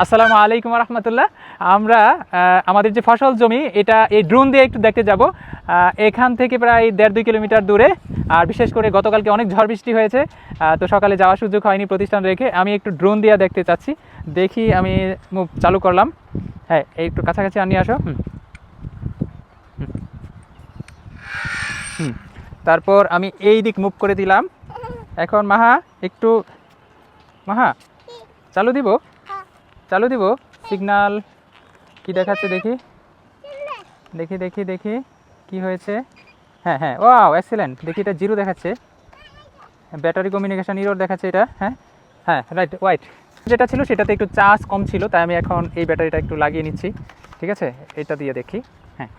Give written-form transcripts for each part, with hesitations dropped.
আসসালামু আলাইকুম রহমতুল্লাহ। আমরা আমাদের যে ফসল জমি এটা এই ড্রোন দিয়ে একটু দেখতে যাব। এখান থেকে প্রায় 1.5-2 কিলোমিটার দূরে। আর বিশেষ করে গতকালকে অনেক ঝড় বৃষ্টি হয়েছে, তো সকালে যাওয়ার সুযোগ হয়নি প্রতিষ্ঠান রেখে। আমি একটু ড্রোন দিয়ে দেখতে চাচ্ছি। দেখি, আমি মুভ চালু করলাম। হ্যাঁ, এই একটু কাছাকাছি আনিয়ে আসো। হুম, তারপর আমি এই দিক মুভ করে দিলাম। এখন মাহা একটু, মাহা চালু দিব, চালু দিব। সিগন্যাল কি দেখাচ্ছে দেখি, দেখি দেখি দেখি কি হয়েছে। হ্যাঁ হ্যাঁ, ওয়াও এক্সিলেন্ট। দেখি এটা জিরো দেখাচ্ছে, ব্যাটারি কমিউনিকেশন ইরর দেখাচ্ছে এটা। হ্যাঁ হ্যাঁ, রাইট, ওয়াইট যেটা ছিল সেটাতে একটু চার্জ কম ছিল, তাই আমি এখন এই ব্যাটারিটা একটু লাগিয়ে নিচ্ছি। ঠিক আছে, এটা দিয়ে দেখি। হ্যাঁ,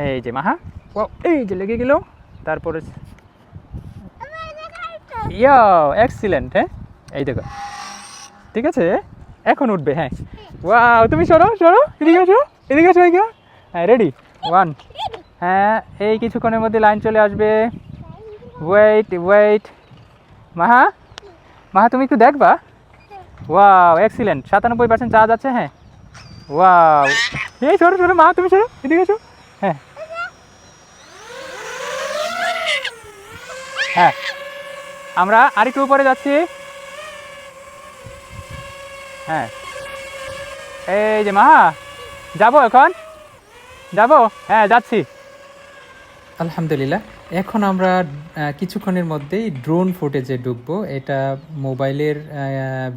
এই যে মাহা, ও এই যে লেগে গেল। তারপরে ইয়া এক্সিলেন্ট। হ্যাঁ, এই দেখো, ঠিক আছে, এখন উঠবে। হ্যাঁ, ওয়াও, তুমি সরো সরো, এদিকে আসো, এদিকে আসো, এদিকে। হ্যাঁ, রেডি, ওয়ান। হ্যাঁ, এই কিছুক্ষণের মধ্যে লাইন চলে আসবে। ওয়েট ওয়েট, মাহা মাহা তুমি একটু দেখবা। ওয়াও এক্সিলেন্ট, 97% চার্জ আছে। হ্যাঁ, ওয়াও, এই সরো সরো মা, তুমি সরো, এদিকে আসো। হ্যাঁ হ্যাঁ, আমরা আরেকটু উপরে যাচ্ছি। হ্যাঁ, এই যে মাহা, যাবো এখন, যাবো। হ্যাঁ, যাচ্ছি। আলহামদুলিল্লাহ, এখন আমরা কিছুক্ষণের মধ্যেই ড্রোন ফুটেজে ঢুকবো। এটা মোবাইলের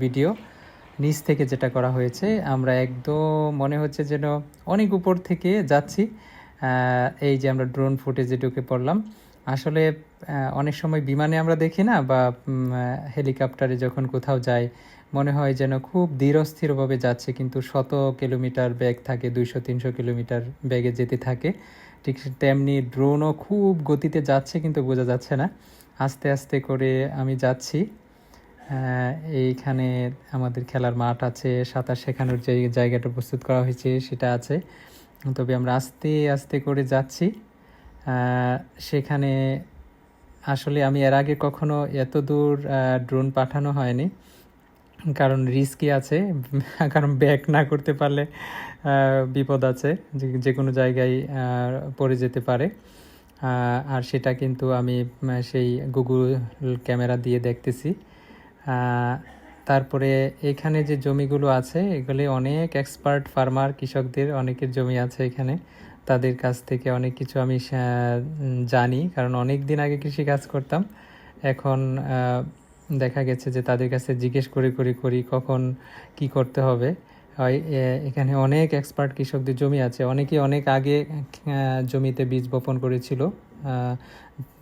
ভিডিও, নিচ থেকে যেটা করা হয়েছে। আমরা একদম মনে হচ্ছে যেন অনেক উপর থেকে যাচ্ছি। এই যে আমরা ড্রোন ফুটেজে ঢুকে পড়লাম। আসলে অনেক সময় বিমানে আমরা দেখি না, বা হেলিকপ্টারে যখন কোথাও যাই, মনে হয় যেন খুব ধীরস্থিরভাবে যাচ্ছে, কিন্তু 100 কিলোমিটার বেগ থাকে, 200-300 কিলোমিটার বেগে যেতে থাকে। ঠিক তেমনি ড্রোনও খুব গতিতে যাচ্ছে, কিন্তু বোঝা যাচ্ছে না। আস্তে আস্তে করে আমি যাচ্ছি। এইখানে আমাদের খেলার মাঠ আছে, সাঁতার শেখানোর যে জায়গাটা প্রস্তুত করা হয়েছে সেটা আছে। তবে আমরা আস্তে আস্তে করে যাচ্ছি। সেখানে আসলে আমি এর আগে কখনো এত দূর ড্রোন পাঠানো হয়নি, কারণ রিস্কি আছে। কারণ ব্যাক না করতে পারলে বিপদ আছে, যে কোনো জায়গায় পড়ে যেতে পারে। আর সেটা কিন্তু আমি সেই গুগল ক্যামেরা দিয়ে দেখতেছি। তারপরে এখানে যে জমিগুলো আছে, এগুলি অনেক এক্সপার্ট ফার্মার, কৃষকদের অনেকের জমি আছে এখানে। তাদের কাছ থেকে অনেক কিছু আমি জানি, কারণ অনেক দিন আগে কৃষি কাজ করতাম। এখন দেখা গেছে যে তাদের কাছে জিজ্ঞেস করি কখন কি করতে হবে। এখানে অনেক এক্সপার্ট কৃষকদের জমি আছে, অনেকেই অনেক আগে জমিতে বীজ বপন করেছিল।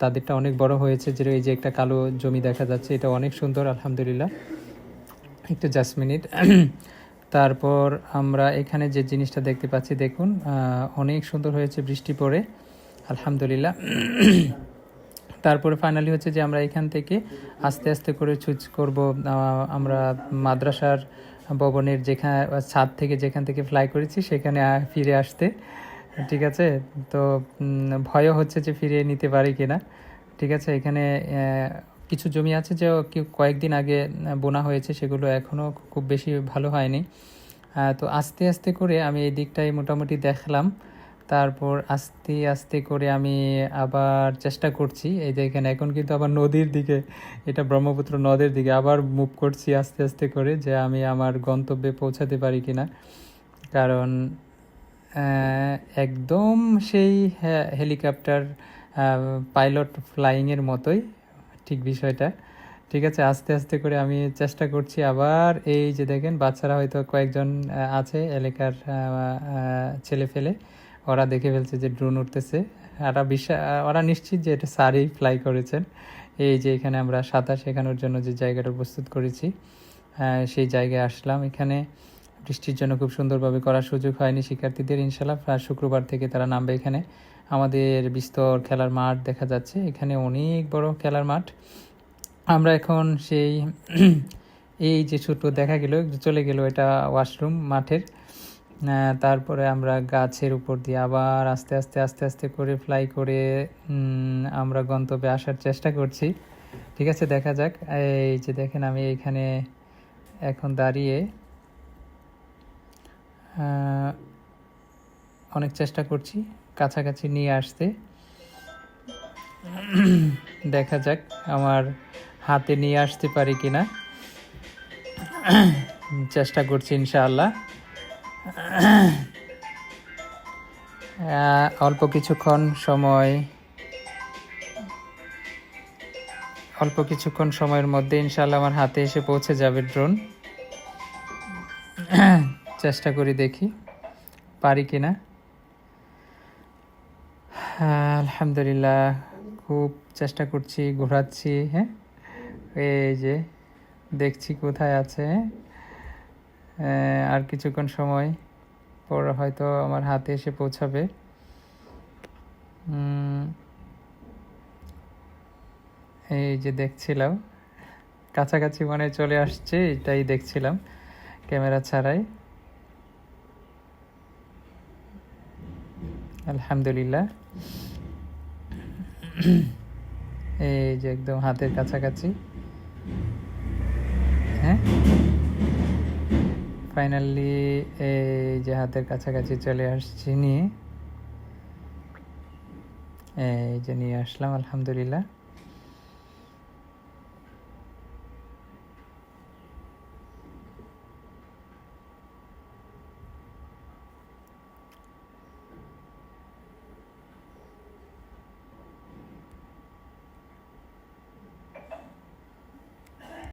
তাদেরটা অনেক বড় হয়েছে। যে এই যে একটা কালো জমি দেখা যাচ্ছে, এটা অনেক সুন্দর, আলহামদুলিল্লাহ। একটু জাস্ট মিনিট। তারপর আমরা এখানে যে জিনিসটা দেখতে পাচ্ছি, দেখুন, অনেক সুন্দর হয়েছে বৃষ্টি পড়ে, আলহামদুলিল্লাহ। তারপরে ফাইনালি হচ্ছে যে আমরা এখান থেকে আস্তে আস্তে করে চুজ করব আমরা মাদ্রাসার ভবনের যেখানে ছাদ থেকে, যেখান থেকে ফ্লাই করেছি, সেখানে ফিরে আসতে। ঠিক আছে, তো ভয়ও হচ্ছে যে ফিরিয়ে নিতে পারি কিনা। ঠিক আছে, এখানে কিছু জমি আছে যে কয়েকদিন আগে বোনা হয়েছে, সেগুলো এখনও খুব বেশি ভালো হয়নি। তো আস্তে আস্তে করে আমি এই দিকটাই মোটামুটি দেখলাম। তারপর আস্তে আস্তে করে আমি আবার চেষ্টা করছি। এই দেখেন, এখন কিন্তু আবার নদীর দিকে, এটা ব্রহ্মপুত্র নদের দিকে আবার মুভ করছি আস্তে আস্তে করে, যে আমি আমার গন্তব্যে পৌঁছাতে পারি কিনা। কারণ একদম সেই হেলিকপ্টার পাইলট ফ্লাইংয়ের মতোই ঠিক বিষয়টা। ঠিক আছে, আস্তে আস্তে করে আমি চেষ্টা করছি আবার। এই যে দেখেন, বাচ্চারা হয়তো কয়েকজন আছে এলাকার ছেলে ফেলে, ওরা দেখে ফেলছে যে ড্রোন উঠতেছে। ওরা নিশ্চিত যে এটা স্যারই ফ্লাই করেছেন। এই যে এখানে আমরা সাঁতার শেখানোর জন্য যে জায়গাটা প্রস্তুত করেছি, সেই জায়গায় আসলাম। এখানে বৃষ্টির জন্য খুব সুন্দরভাবে করার সুযোগ হয়নি শিক্ষার্থীদের। ইনশাল্লাহ শুক্রবার থেকে তারা নামবে এখানে। আমাদের বিস্তর খেলার মাঠ দেখা যাচ্ছে, এখানে অনেক বড় খেলার মাঠ। আমরা এখন সেই এই যে ছোট দেখা গেল, চলে গেল, এটা ওয়াশরুম মাঠের। তারপরে আমরা গাছের উপর দিয়ে আবার আস্তে আস্তে আস্তে আস্তে করে ফ্লাই করে আমরা গন্তব্যে আসার চেষ্টা করছি। ঠিক আছে, দেখা যাক। এই যে দেখেন, আমি এইখানে এখন দাঁড়িয়ে আহ, অনেক চেষ্টা করছি কাছাকাছি নিয়ে আসতে। দেখা যাক আমার হাতে নিয়ে আসতে পারি কিনা। চেষ্টা করছি ইনশাআল্লাহ। অল্প কিছুক্ষণ সময়ের মধ্যে ইনশাআল্লাহ আমার হাতে এসে পৌঁছে যাবে ড্রোন। চেষ্টা করি, দেখি পারি কিনা। আলহামদুলিল্লাহ, খুব চেষ্টা করছি, ঘোরাচ্ছি। হ্যাঁ, এই যে দেখছি কোথায় আছে। আর কিছুক্ষণ সময় পর হয়তো আমার হাতে এসে পৌঁছাবে। এই যে দেখছিলাম কাছাকাছি মানে চলে আসছে, এটাই দেখছিলাম ক্যামেরা ছাড়াই। আলহামদুলিল্লাহ, এই যে একদম হাতের কাছাকাছি। হ্যাঁ, ফাইনালি এই যে হাতের কাছাকাছি চলে আসছি নিয়ে, এই যে নিয়ে আসলাম আলহামদুলিল্লাহ।